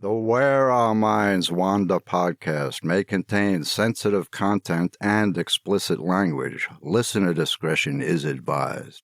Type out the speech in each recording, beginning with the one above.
The Where Our Minds Wander podcast may contain sensitive content and explicit language. Listener discretion is advised.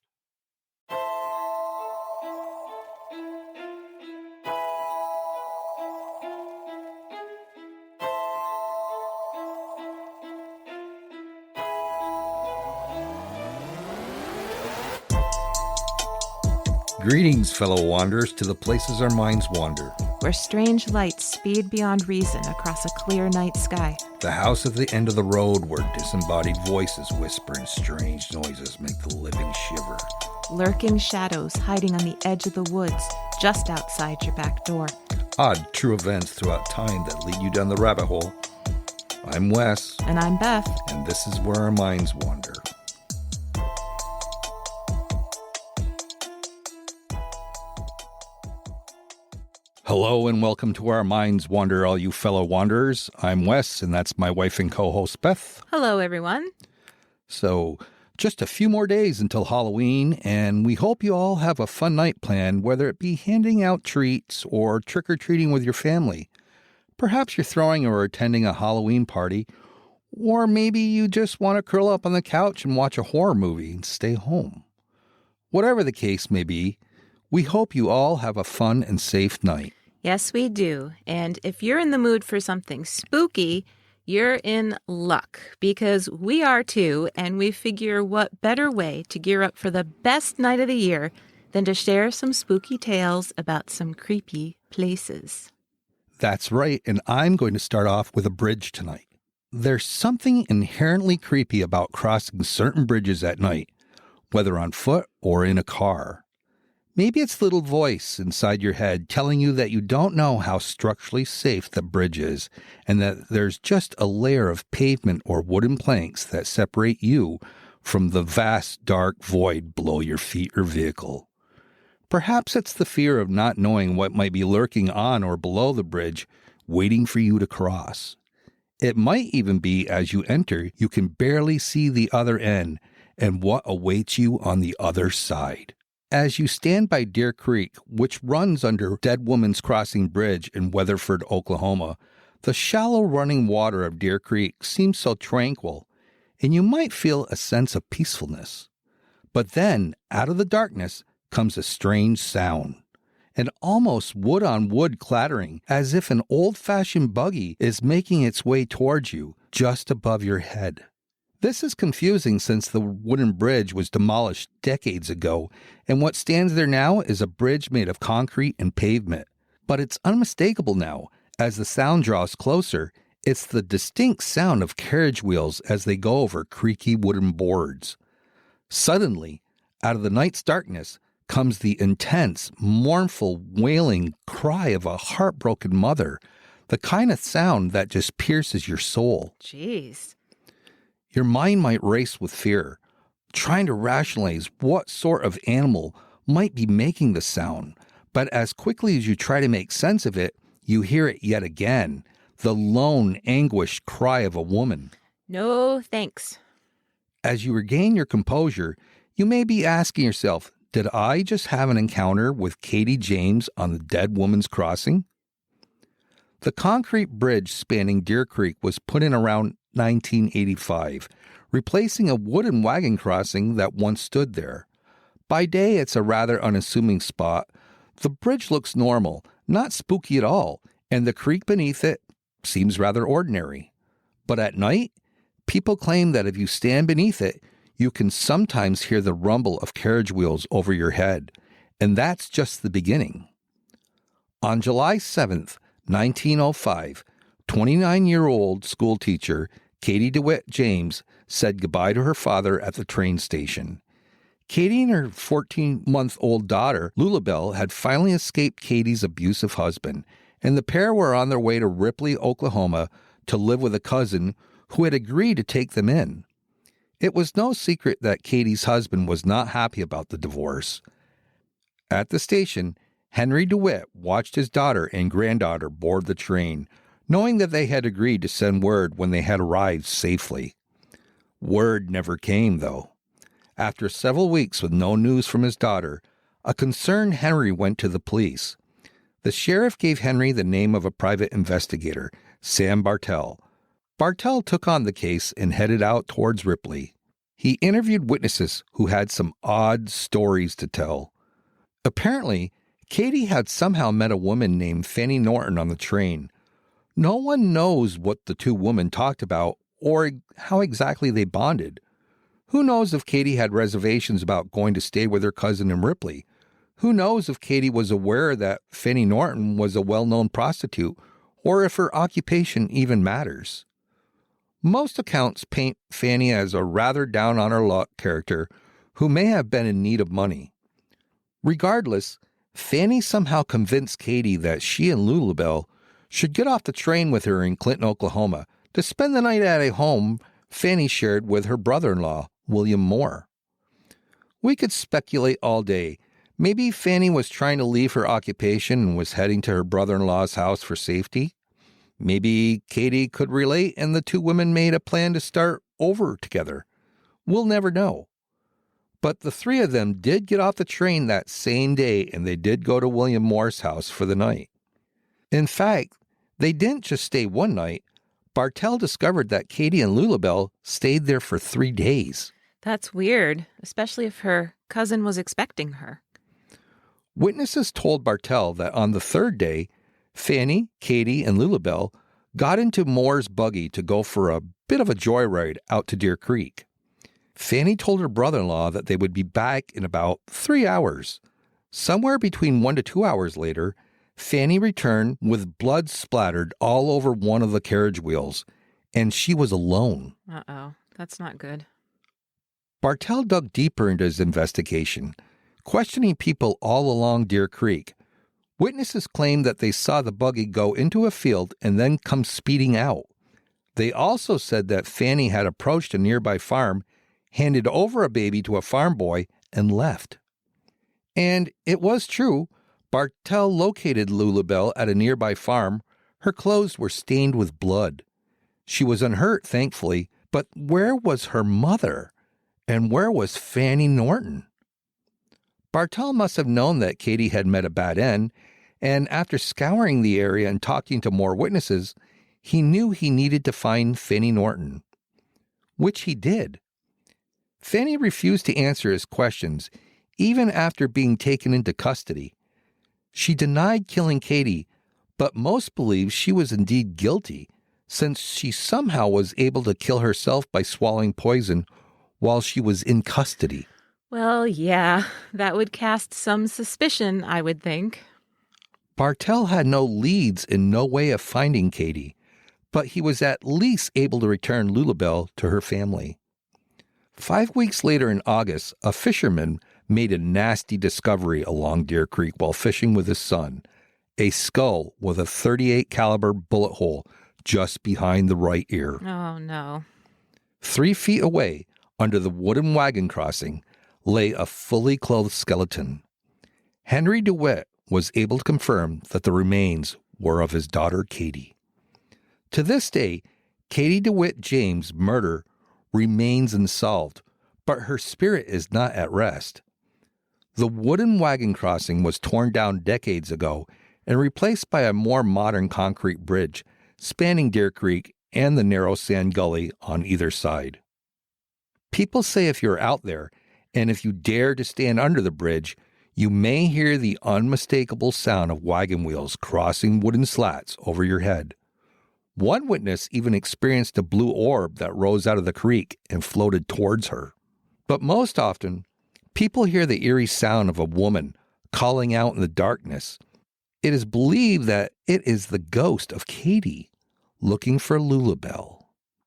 Greetings, fellow wanderers, to the places our minds wander. Where strange lights speed beyond reason across a clear night sky. The house at the end of the road where disembodied voices whisper and strange noises make the living shiver. Lurking shadows hiding on the edge of the woods just outside your back door. Odd, true events throughout time that lead you down the rabbit hole. I'm Wes. And I'm Beth. And this is Where Our Minds Wander. Hello and welcome to Our Minds Wander, all you fellow wanderers. I'm Wes, and that's my wife and co-host, Beth. Hello, everyone. So, just a few more days until Halloween, and we hope you all have a fun night planned, whether it be handing out treats or trick-or-treating with your family. Perhaps you're throwing or attending a Halloween party, or maybe you just want to curl up on the couch and watch a horror movie and stay home. Whatever the case may be, we hope you all have a fun and safe night. Yes, we do. And if you're in the mood for something spooky, you're in luck, because we are too, and we figure what better way to gear up for the best night of the year than to share some spooky tales about some creepy places. That's right, and I'm going to start off with a bridge tonight. There's something inherently creepy about crossing certain bridges at night, whether on foot or in a car. Maybe it's the little voice inside your head telling you that you don't know how structurally safe the bridge is and that there's just a layer of pavement or wooden planks that separate you from the vast dark void below your feet or vehicle. Perhaps it's the fear of not knowing what might be lurking on or below the bridge, waiting for you to cross. It might even be as you enter, you can barely see the other end and what awaits you on the other side. As you stand by Deer Creek, which runs under Dead Woman's Crossing Bridge in Weatherford, Oklahoma, the shallow running water of Deer Creek seems so tranquil, and you might feel a sense of peacefulness. But then, out of the darkness, comes a strange sound, an almost wood-on-wood clattering, as if an old-fashioned buggy is making its way towards you, just above your head. This is confusing since the wooden bridge was demolished decades ago, and what stands there now is a bridge made of concrete and pavement. But it's unmistakable now. As the sound draws closer, it's the distinct sound of carriage wheels as they go over creaky wooden boards. Suddenly, out of the night's darkness, comes the intense, mournful, wailing cry of a heartbroken mother, the kind of sound that just pierces your soul. Jeez. Your mind might race with fear, trying to rationalize what sort of animal might be making the sound. But as quickly as you try to make sense of it, you hear it yet again, the lone, anguished cry of a woman. No, thanks. As you regain your composure, you may be asking yourself, did I just have an encounter with Katie James on the Dead Woman's Crossing? The concrete bridge spanning Deer Creek was put in around 1985, replacing a wooden wagon crossing that once stood there. By day, it's a rather unassuming spot. The bridge looks normal, not spooky at all, and the creek beneath it seems rather ordinary. But at night, people claim that if you stand beneath it, you can sometimes hear the rumble of carriage wheels over your head, and that's just the beginning. On July 7th, 1905, 29-year-old schoolteacher Katie DeWitt James said goodbye to her father at the train station. Katie and her 14-month-old daughter, Lulabelle, had finally escaped Katie's abusive husband, and the pair were on their way to Ripley, Oklahoma, to live with a cousin who had agreed to take them in. It was no secret that Katie's husband was not happy about the divorce. At the station, Henry DeWitt watched his daughter and granddaughter board the train, knowing that they had agreed to send word when they had arrived safely. Word never came, though. After several weeks with no news from his daughter, a concerned Henry went to the police. The sheriff gave Henry the name of a private investigator, Sam Bartell. Bartell took on the case and headed out towards Ripley. He interviewed witnesses who had some odd stories to tell. Apparently, Katie had somehow met a woman named Fanny Norton on the train. No one knows what the two women talked about or how exactly they bonded. Who knows if Katie had reservations about going to stay with her cousin in Ripley? Who knows if Katie was aware that Fanny Norton was a well-known prostitute or if her occupation even matters? Most accounts paint Fanny as a rather down-on-her-luck character who may have been in need of money. Regardless, Fanny somehow convinced Katie that she and Lulabelle should get off the train with her in Clinton, Oklahoma, to spend the night at a home Fanny shared with her brother-in-law, William Moore. We could speculate all day. Maybe Fanny was trying to leave her occupation and was heading to her brother-in-law's house for safety. Maybe Katie could relate and the two women made a plan to start over together. We'll never know. But the three of them did get off the train that same day and they did go to William Moore's house for the night. In fact, they didn't just stay one night. Bartell discovered that Katie and Lulabelle stayed there for 3 days. That's weird, especially if her cousin was expecting her. Witnesses told Bartell that on the third day, Fanny, Katie, and Lulabelle got into Moore's buggy to go for a bit of a joyride out to Deer Creek. Fanny told her brother-in-law that they would be back in about 3 hours. Somewhere between 1 to 2 hours later, Fanny returned with blood splattered all over one of the carriage wheels, and she was alone. Uh-oh, that's not good. Bartell dug deeper into his investigation, questioning people all along Deer Creek. Witnesses claimed that they saw the buggy go into a field and then come speeding out. They also said that Fanny had approached a nearby farm, handed over a baby to a farm boy, and left. And it was true. Bartell located Lulabelle at a nearby farm. Her clothes were stained with blood. She was unhurt, thankfully, but where was her mother? And where was Fanny Norton? Bartell must have known that Katie had met a bad end, and after scouring the area and talking to more witnesses, he knew he needed to find Fanny Norton. Which he did. Fanny refused to answer his questions, even after being taken into custody. She denied killing Katie, but most believe she was indeed guilty, since she somehow was able to kill herself by swallowing poison while she was in custody. Well, yeah, that would cast some suspicion, I would think. Bartell had no leads and no way of finding Katie, but he was at least able to return Lulabelle to her family. 5 weeks later in August, a fisherman made a nasty discovery along Deer Creek while fishing with his son, a skull with a .38 caliber bullet hole just behind the right ear. Oh, no. 3 feet away, under the wooden wagon crossing, lay a fully clothed skeleton. Henry DeWitt was able to confirm that the remains were of his daughter Katie. To this day, Katie DeWitt James' murder remains unsolved, but her spirit is not at rest. The wooden wagon crossing was torn down decades ago and replaced by a more modern concrete bridge spanning Deer Creek and the narrow sand gully on either side. People say if you're out there and if you dare to stand under the bridge, you may hear the unmistakable sound of wagon wheels crossing wooden slats over your head. One witness even experienced a blue orb that rose out of the creek and floated towards her. But most often, people hear the eerie sound of a woman calling out in the darkness. It is believed that it is the ghost of Katie looking for Lulabelle,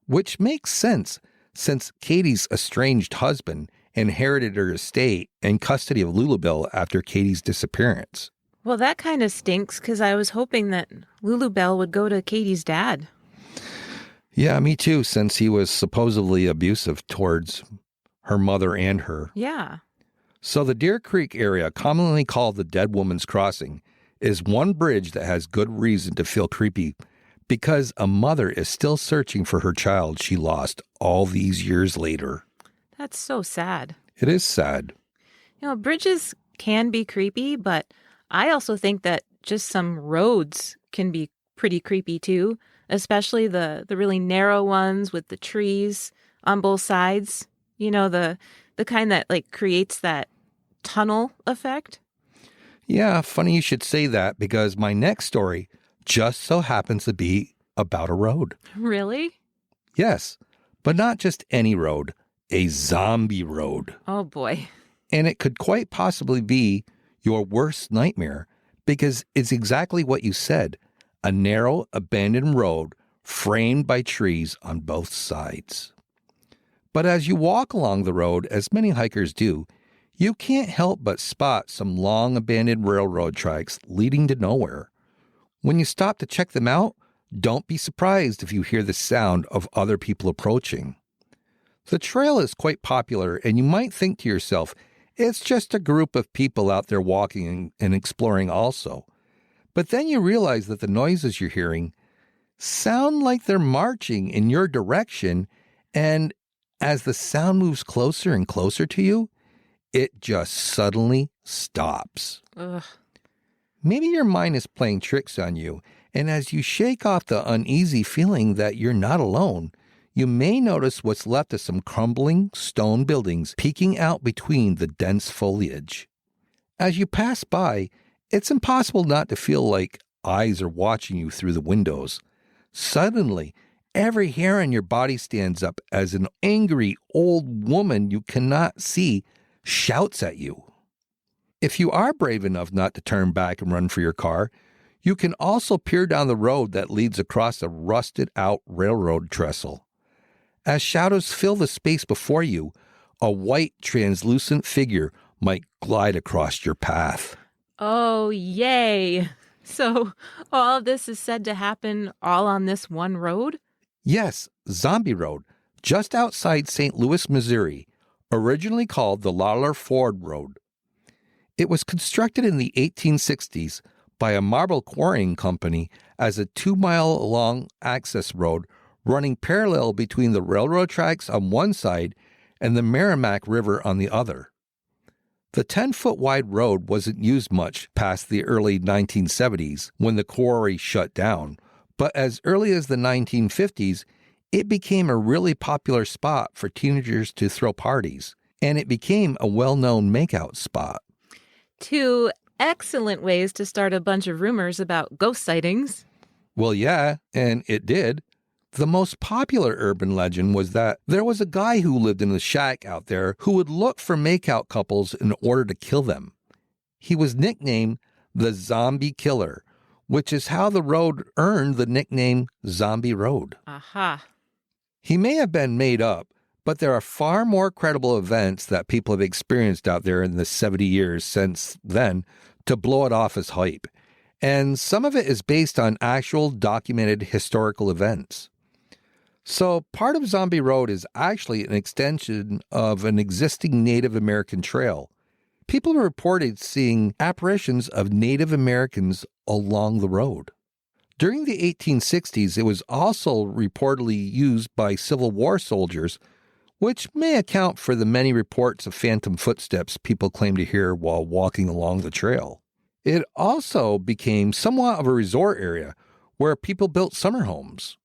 which makes sense since Katie's estranged husband inherited her estate and custody of Lulabelle after Katie's disappearance. Well, that kind of stinks because I was hoping that Lulabelle would go to Katie's dad. Yeah, me too, since he was supposedly abusive towards her mother and her. Yeah. So the Deer Creek area, commonly called the Dead Woman's Crossing, is one bridge that has good reason to feel creepy because a mother is still searching for her child she lost all these years later. That's so sad. It is sad. You know, bridges can be creepy, but I also think that just some roads can be pretty creepy too, especially the really narrow ones with the trees on both sides. The kind that like creates that tunnel effect. Yeah, funny you should say that because my next story just so happens to be about a road. Really? Yes, but not just any road, a zombie road. Oh boy. And it could quite possibly be your worst nightmare because it's exactly what you said, a narrow, abandoned road framed by trees on both sides. But as you walk along the road, as many hikers do, you can't help but spot some long abandoned railroad tracks leading to nowhere. When you stop to check them out, don't be surprised if you hear the sound of other people approaching. The trail is quite popular, and you might think to yourself, it's just a group of people out there walking and exploring also. But then you realize that the noises you're hearing sound like they're marching in your direction, and as the sound moves closer and closer to you, it just suddenly stops. Ugh. Maybe your mind is playing tricks on you, and as you shake off the uneasy feeling that you're not alone, you may notice what's left of some crumbling stone buildings peeking out between the dense foliage. As you pass by, it's impossible not to feel like eyes are watching you through the windows. Suddenly, every hair on your body stands up as an angry old woman you cannot see shouts at you. If you are brave enough not to turn back and run for your car, you can also peer down the road that leads across a rusted-out railroad trestle. As shadows fill the space before you, a white, translucent figure might glide across your path. Oh, yay. So all of this is said to happen all on this one road? Yes, Zombie Road, just outside St. Louis, Missouri, originally called the Lawler Ford Road. It was constructed in the 1860s by a marble quarrying company as a 2-mile-long access road running parallel between the railroad tracks on one side and the Merrimack River on the other. The 10-foot-wide road wasn't used much past the early 1970s when the quarry shut down, but as early as the 1950s, it became a really popular spot for teenagers to throw parties, and it became a well-known makeout spot. 2 excellent ways to start a bunch of rumors about ghost sightings. Well, yeah, and it did. The most popular urban legend was that there was a guy who lived in a shack out there who would look for makeout couples in order to kill them. He was nicknamed the Zombie Killer, which is how the road earned the nickname Zombie Road. Aha. He may have been made up, but there are far more credible events that people have experienced out there in the 70 years since then to blow it off as hype. And some of it is based on actual documented historical events. So part of Zombie Road is actually an extension of an existing Native American trail. People reported seeing apparitions of Native Americans along the road. During the 1860s, it was also reportedly used by Civil War soldiers, which may account for the many reports of phantom footsteps people claim to hear while walking along the trail. It also became somewhat of a resort area where people built summer homes.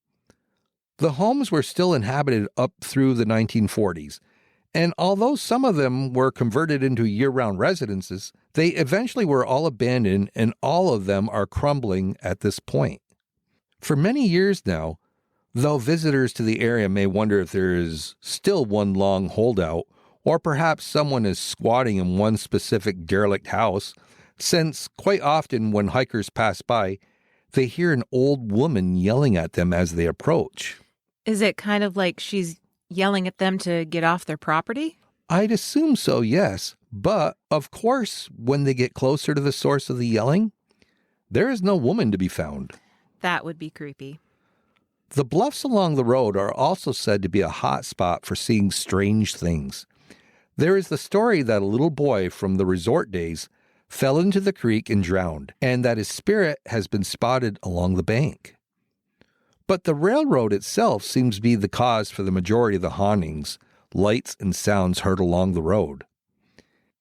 The homes were still inhabited up through the 1940s, and although some of them were converted into year-round residences, they eventually were all abandoned and all of them are crumbling at this point. For many years now, though visitors to the area may wonder if there is still one long holdout, or perhaps someone is squatting in one specific derelict house, since quite often when hikers pass by, they hear an old woman yelling at them as they approach. Is it kind of like she's yelling at them to get off their property? I'd assume so, yes. But, of course, when they get closer to the source of the yelling, there is no woman to be found. That would be creepy. The bluffs along the road are also said to be a hot spot for seeing strange things. There is the story that a little boy from the resort days fell into the creek and drowned, and that his spirit has been spotted along the bank. But the railroad itself seems to be the cause for the majority of the hauntings, lights, and sounds heard along the road.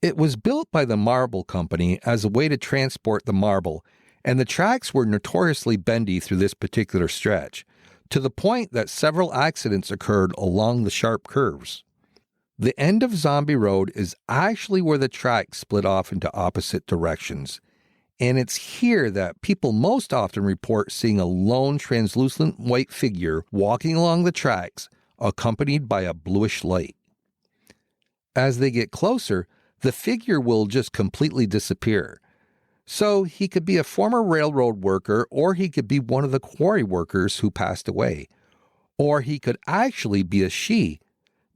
It was built by the marble company as a way to transport the marble, and the tracks were notoriously bendy through this particular stretch, to the point that several accidents occurred along the sharp curves. The end of Zombie Road is actually where the tracks split off into opposite directions, and it's here that people most often report seeing a lone translucent white figure walking along the tracks, accompanied by a bluish light. As they get closer, the figure will just completely disappear. So he could be a former railroad worker, or he could be one of the quarry workers who passed away. Or he could actually be a she,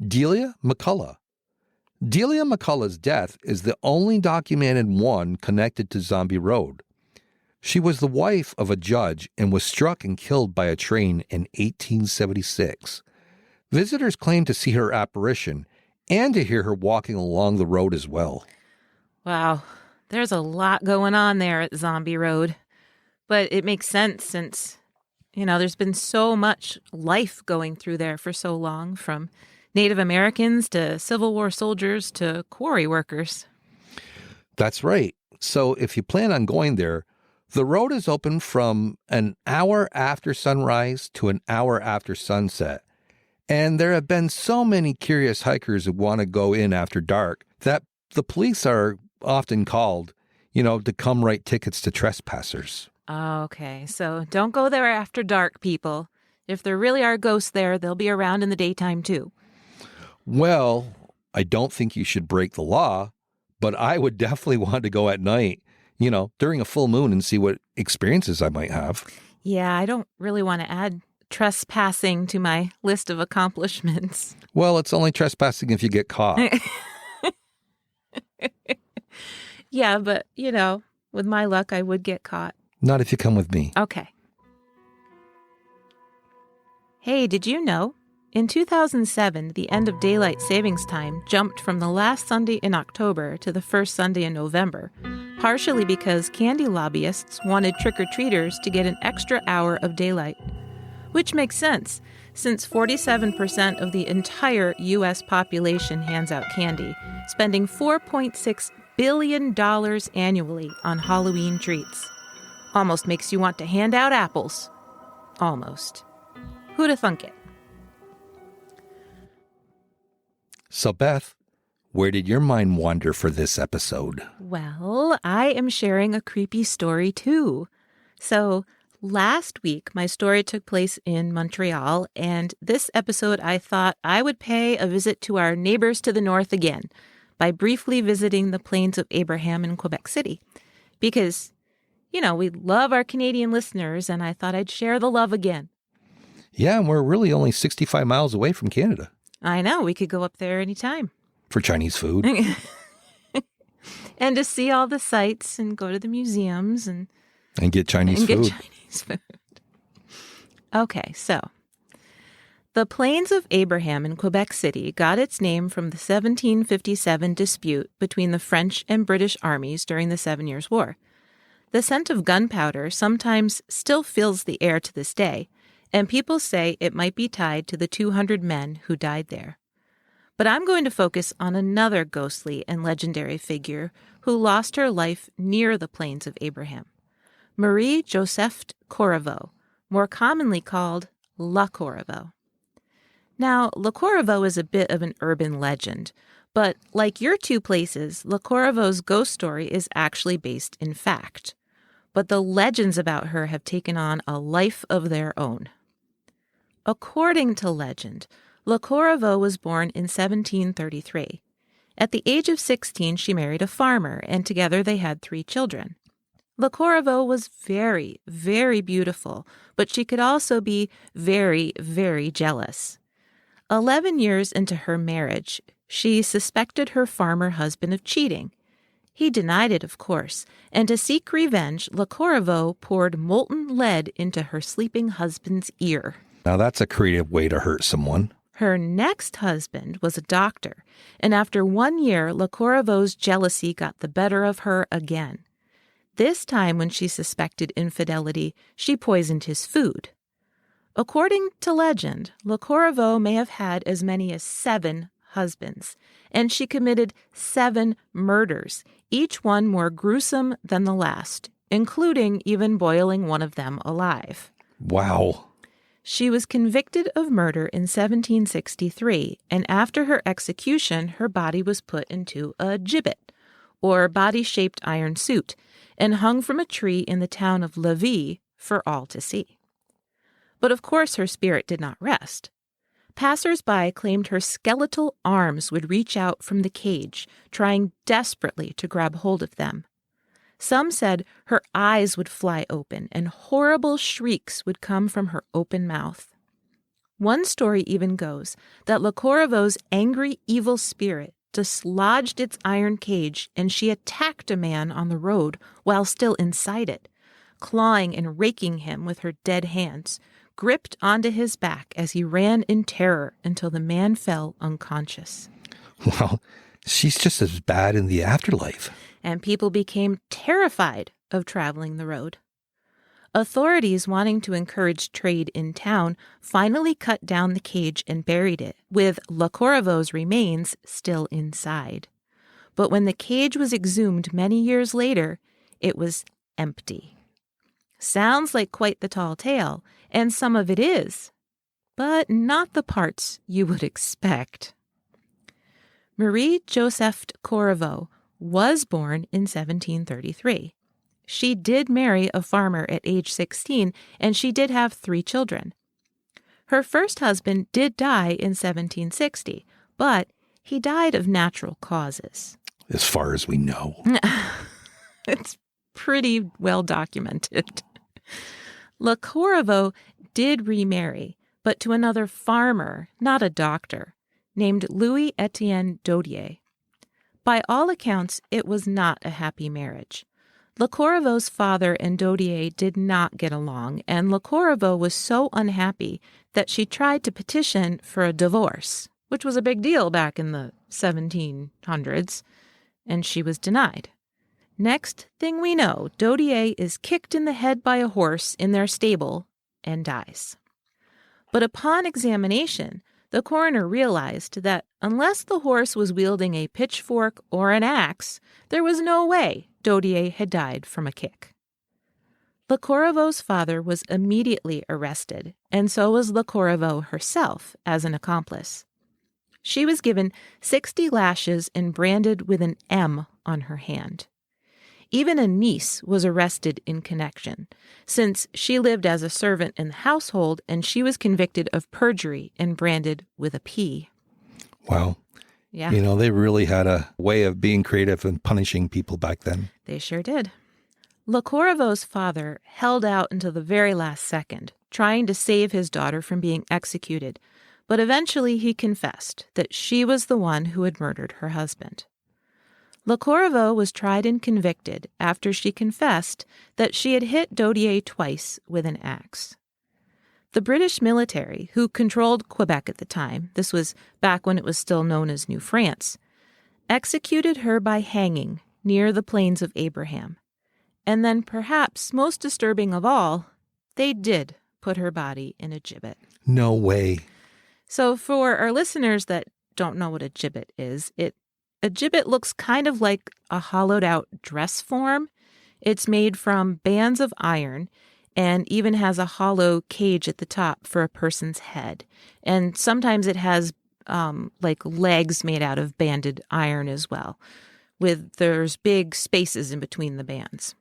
Delia McCullough. Delia McCullough's death is the only documented one connected to Zombie Road. She was the wife of a judge and was struck and killed by a train in 1876. Visitors claim to see her apparition and to hear her walking along the road as well. Wow, there's a lot going on there at Zombie Road. But it makes sense since, there's been so much life going through there for so long, from Native Americans to Civil War soldiers to quarry workers. That's right. So if you plan on going there, the road is open from an hour after sunrise to an hour after sunset. And there have been so many curious hikers who want to go in after dark that the police are often called, to come write tickets to trespassers. Okay, so don't go there after dark, people. If there really are ghosts there, they'll be around in the daytime too. Well, I don't think you should break the law, but I would definitely want to go at night, during a full moon and see what experiences I might have. Yeah, I don't really want to add trespassing to my list of accomplishments. Well, it's only trespassing if you get caught. Yeah, but, with my luck, I would get caught. Not if you come with me. Okay. Hey, did you know? In 2007, the end of daylight savings time jumped from the last Sunday in October to the first Sunday in November, partially because candy lobbyists wanted trick-or-treaters to get an extra hour of daylight. Which makes sense, since 47% of the entire U.S. population hands out candy, spending $4.6 billion annually on Halloween treats. Almost makes you want to hand out apples. Almost. Who'da thunk it? So, Beth, where did your mind wander for this episode? Well, I am sharing a creepy story too. So, last week, my story took place in Montreal, and this episode I thought I would pay a visit to our neighbors to the north again by briefly visiting the Plains of Abraham in Quebec City. Because, we love our Canadian listeners, and I thought I'd share the love again. Yeah, and we're really only 65 miles away from Canada. I know, we could go up there anytime. For Chinese food. And to see all the sights and go to the museums and get Chinese food. Get Chinese food. Okay, so the Plains of Abraham in Quebec City got its name from the 1757 dispute between the French and British armies during the 7 Years' War. The scent of gunpowder sometimes still fills the air to this day, and people say it might be tied to the 200 men who died there. But I'm going to focus on another ghostly and legendary figure who lost her life near the Plains of Abraham. Marie Joseph Corriveau, more commonly called La Corriveau. Now, La Corriveau is a bit of an urban legend, but like your two places, La Corriveau's ghost story is actually based in fact. But the legends about her have taken on a life of their own. According to legend, La Corriveau was born in 1733. At the age of 16, she married a farmer, and together they had 3 children. La Corriveau was very, very beautiful, but she could also be very, very jealous. 11 years into her marriage, she suspected her farmer husband of cheating. He denied it, of course, and to seek revenge, La Corriveau poured molten lead into her sleeping husband's ear. Now that's a creative way to hurt someone. Her next husband was a doctor, and after 1 year, La Corriveau's jealousy got the better of her again. This time, when she suspected infidelity, she poisoned his food. According to legend, La Corriveau may have had as many as 7 husbands, and she committed 7 murders, each one more gruesome than the last, including even boiling one of them alive. Wow. She was convicted of murder in 1763, and after her execution, her body was put into a gibbet, or body-shaped iron suit, and hung from a tree in the town of Lévis for all to see. But of course her spirit did not rest. Passers-by claimed her skeletal arms would reach out from the cage, trying desperately to grab hold of them. Some said her eyes would fly open and horrible shrieks would come from her open mouth. One story even goes that Le Corriveau's angry, evil spirit dislodged its iron cage and she attacked a man on the road while still inside it, clawing and raking him with her dead hands, gripped onto his back as he ran in terror until the man fell unconscious. Well, she's just as bad in the afterlife. And people became terrified of traveling the road. Authorities, wanting to encourage trade in town, finally cut down the cage and buried it, with Le Corriveau's remains still inside. But when the cage was exhumed many years later, it was empty. Sounds like quite the tall tale, and some of it is, but not the parts you would expect. Marie-Joseph Corriveau was born in 1733. She did marry a farmer at age 16, and she did have 3 children. Her first husband did die in 1760, but he died of natural causes. As far as we know. It's pretty well documented. Le Corriveau did remarry, but to another farmer, not a doctor, named Louis-Étienne Dodier. By all accounts, it was not a happy marriage. Le Corriveau's father and Dodier did not get along, and Le Corriveau was so unhappy that she tried to petition for a divorce, which was a big deal back in the 1700s, and she was denied. Next thing we know, Dodier is kicked in the head by a horse in their stable and dies. But upon examination, the coroner realized that unless the horse was wielding a pitchfork or an axe, there was no way Dodier had died from a kick. Le Corriveau's father was immediately arrested, and so was Le Corriveau herself as an accomplice. She was given 60 lashes and branded with an M on her hand. Even a niece was arrested in connection, since she lived as a servant in the household and she was convicted of perjury and branded with a P. Wow. Yeah. You know, they really had a way of being creative and punishing people back then. They sure did. Le Corriveau's father held out until the very last second, trying to save his daughter from being executed, but eventually he confessed that she was the one who had murdered her husband. Le Corriveau was tried and convicted after she confessed that she had hit Dodier twice with an axe. The British military, who controlled Quebec at the time, this was back when it was still known as New France, executed her by hanging near the Plains of Abraham. And then, perhaps most disturbing of all, they did put her body in a gibbet. No way. So for our listeners that don't know what a gibbet is, a gibbet looks kind of like a hollowed-out dress form. It's made from bands of iron and even has a hollow cage at the top for a person's head. And sometimes it has like legs made out of banded iron as well, there's big spaces in between the bands.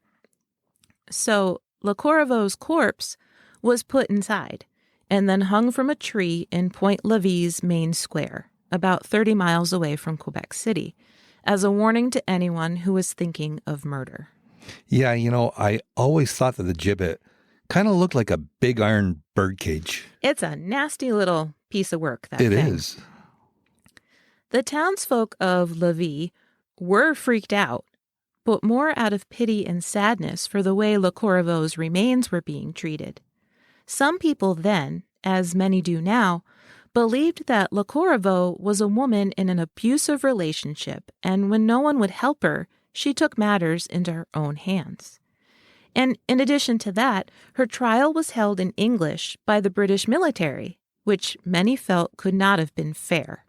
So Le Corriveau's corpse was put inside and then hung from a tree in Point-Lévis main square, about 30 miles away from Quebec City, as a warning to anyone who was thinking of murder. Yeah, you know, I always thought that the gibbet kind of looked like a big iron birdcage. It's a nasty little piece of work, that thing. It thing. is. The townsfolk of Lévis were freaked out, but more out of pity and sadness for the way Le Corriveau's remains were being treated. Some people then, as many do now, believed that Le Corriveau was a woman in an abusive relationship, and when no one would help her, she took matters into her own hands. And in addition to that, her trial was held in English by the British military, which many felt could not have been fair.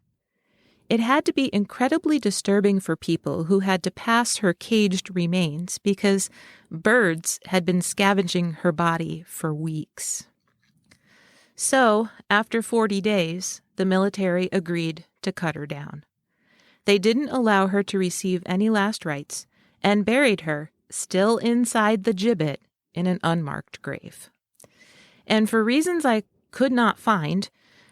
It had to be incredibly disturbing for people who had to pass her caged remains because birds had been scavenging her body for weeks. So, after 40 days, the military agreed to cut her down. They didn't allow her to receive any last rites and buried her, still inside the gibbet, in an unmarked grave. And for reasons I could not find,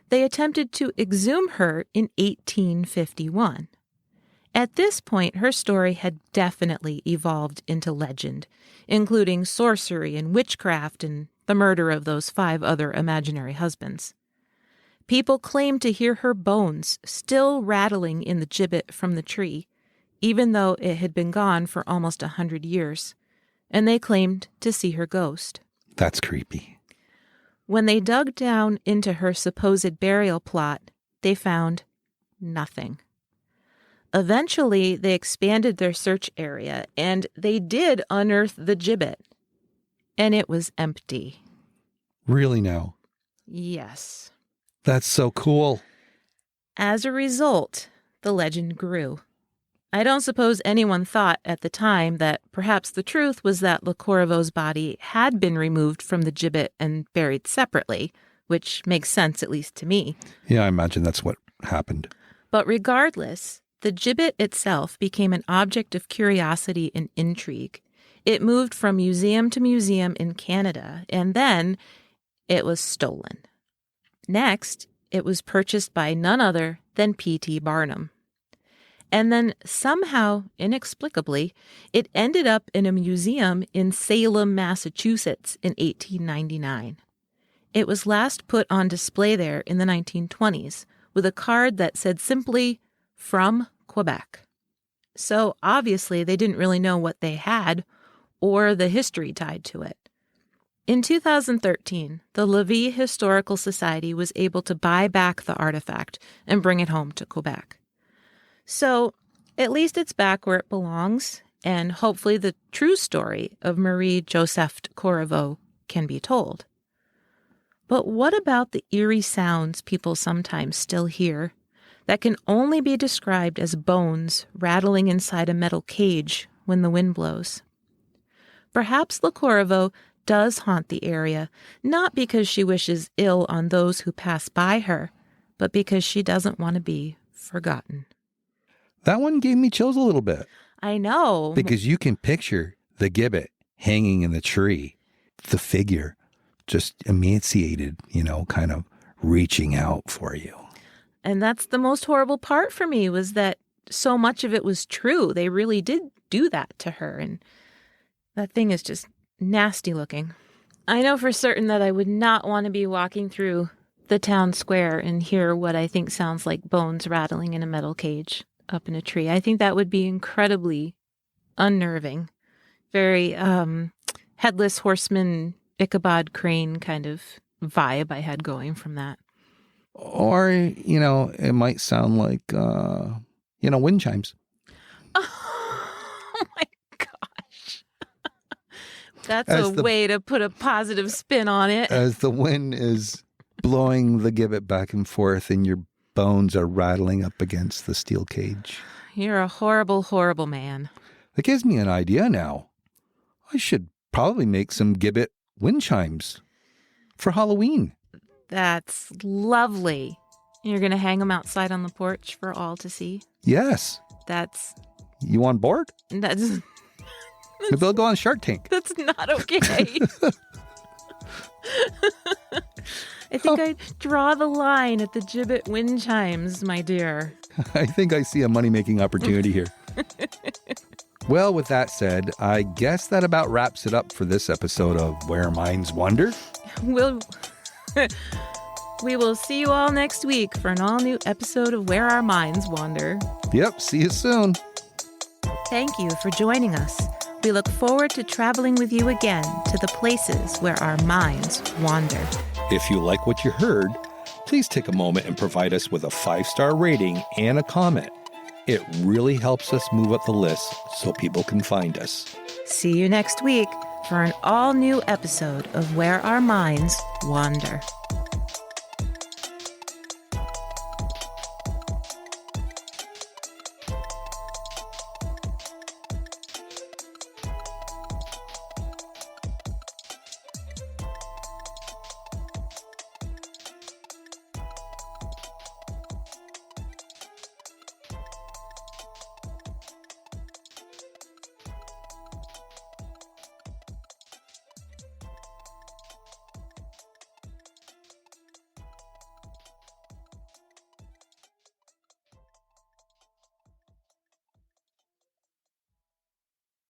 they attempted to exhume her in 1851. At this point, her story had definitely evolved into legend, including sorcery and witchcraft and the murder of those 5 other imaginary husbands. People claimed to hear her bones still rattling in the gibbet from the tree, even though it had been gone for almost 100 years, and they claimed to see her ghost. That's creepy. When they dug down into her supposed burial plot, they found nothing. Eventually, they expanded their search area, and they did unearth the gibbet. And it was empty. Really now? Yes. That's so cool. As a result, the legend grew. I don't suppose anyone thought at the time that perhaps the truth was that Corriveau's body had been removed from the gibbet and buried separately, which makes sense, at least to me. Yeah, I imagine that's what happened. But regardless, the gibbet itself became an object of curiosity and intrigue. It moved from museum to museum in Canada, and then it was stolen. Next, it was purchased by none other than P.T. Barnum. And then somehow, inexplicably, it ended up in a museum in Salem, Massachusetts in 1899. It was last put on display there in the 1920s with a card that said simply, "From Quebec." So obviously they didn't really know what they had or the history tied to it. In 2013, the Lévis Historical Society was able to buy back the artifact and bring it home to Quebec. So at least it's back where it belongs, and hopefully the true story of Marie Joseph Corriveau can be told. But what about the eerie sounds people sometimes still hear that can only be described as bones rattling inside a metal cage when the wind blows? Perhaps Corriveau does haunt the area, not because she wishes ill on those who pass by her, but because she doesn't want to be forgotten. That one gave me chills a little bit. I know. Because you can picture the gibbet hanging in the tree, the figure just emaciated, kind of reaching out for you. And that's the most horrible part for me, was that so much of it was true. They really did do that to her, and that thing is just nasty looking. I know for certain that I would not want to be walking through the town square and hear what I think sounds like bones rattling in a metal cage up in a tree. I think that would be incredibly unnerving. Very headless horseman, Ichabod Crane kind of vibe I had going from that. Or, it might sound like, wind chimes. Oh my gosh. That's a way to put a positive spin on it. As the wind is blowing the gibbet back and forth and your bones are rattling up against the steel cage. You're a horrible, horrible man. That gives me an idea now. I should probably make some gibbet wind chimes for Halloween. That's lovely. You're going to hang them outside on the porch for all to see? Yes. You on board? Maybe they'll go on Shark Tank. That's not okay. I think I'd draw the line at the gibbet wind chimes, my dear. I think I see a money-making opportunity here. Well, with that said, I guess that about wraps it up for this episode of Where Minds Wander. We will see you all next week for an all-new episode of Where Our Minds Wander. Yep, see you soon. Thank you for joining us. We look forward to traveling with you again to the places where our minds wander. If you like what you heard, please take a moment and provide us with a 5-star rating and a comment. It really helps us move up the list so people can find us. See you next week for an all-new episode of Where Our Minds Wander.